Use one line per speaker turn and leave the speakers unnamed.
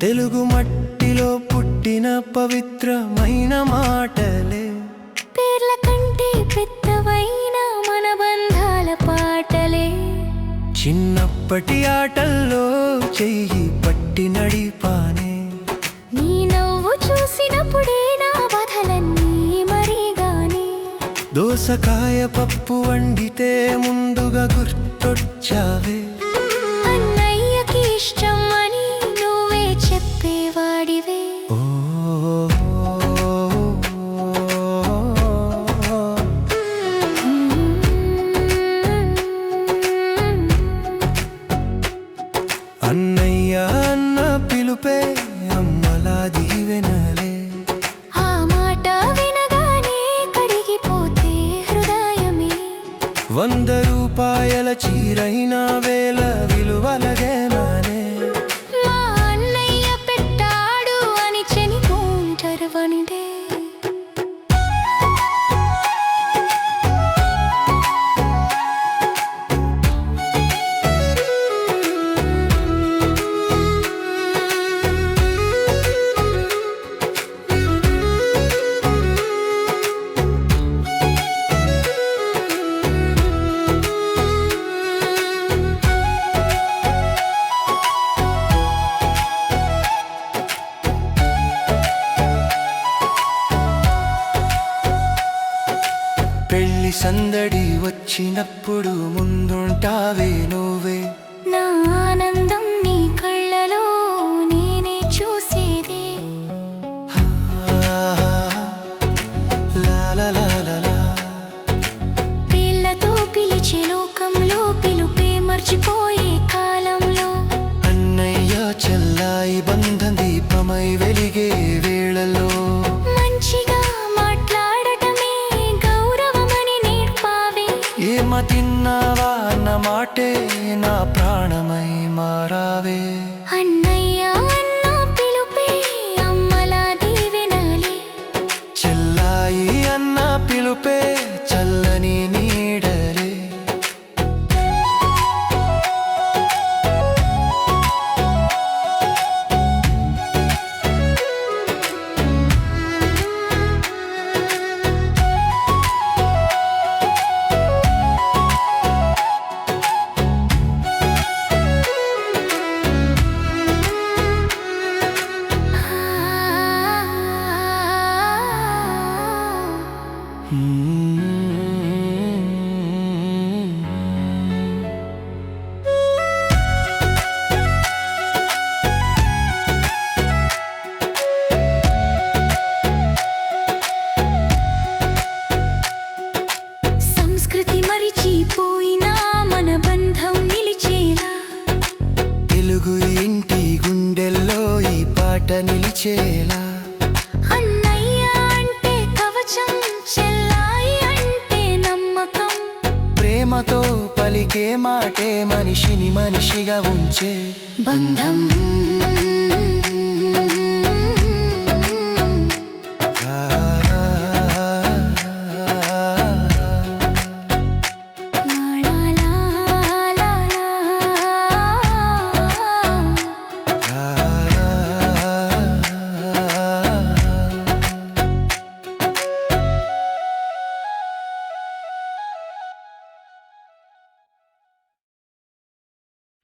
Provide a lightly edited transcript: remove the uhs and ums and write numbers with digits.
తెలుగు మట్టిలో పుట్టిన పవిత్రమైన మాటలే,
పేర్ల కంటే పెద్దవైన మన బంధాల పాటలే.
చిన్నప్పటి ఆటల్లో చెయ్యి పట్టి నడిపానే,
నీ నవ్వు చూసినప్పుడే నా బాధలన్నీ మరిగానే.
దోసకాయ పప్పు వండితే ముందుగా గుర్తొచ్చావే,
అన్నయ్యకి ఇష్టం అని నువ్వే చెప్పేవాడివే.
అన్నయ్య అన్న పిలుపే అమ్మలా దీవెనలే,
ఆ మాట వినగానే కడిగిపోతే హృదయమే.
100 రూపాయల చీరైన వేల విలువలగేనానే.
మా అన్నయ్య పెట్టాడు అని చెనిపోంటారు వనిడే.
పెళ్లి సందడి వచ్చినప్పుడు ముందుంటావే నువ్వే,
నా ఆనందం నీ కళ్ళలో నేనే చూసేదే.
లాలాలాలా,
పేర్లతో పిలిచే లోకంలో పిలుపే మర్చిపోయే కాలంలో.
అన్నయ్య చెల్లాయి బంధం దీపమై వెలిగే వేళలో,
మంచిగా మాట్లాడటమే గౌరవమని నేర్పావే.
ఏమ తిన్నావా అన్న మాటే నా ప్రాణమై మారావే.
అన్నయ్య అన్న పిలుపే అమ్మలా దీవెనలే,
చెల్లాయి అన్న పిలుపే చల్లని నీడలే.
సంస్కృతి మరిచిపోయినా మన బంధం నిలిచేలా.
తెలుగు ఇంటి గుండెల్లో ఈ పాట నిలిచేలా,
అన్నయ్య అంటే కవచం, చెల్లాయి అంటే నమ్మకం.
ప్రేమతో పలికే మాటే మనిషిని మనిషిగా ఉంచే
బంధం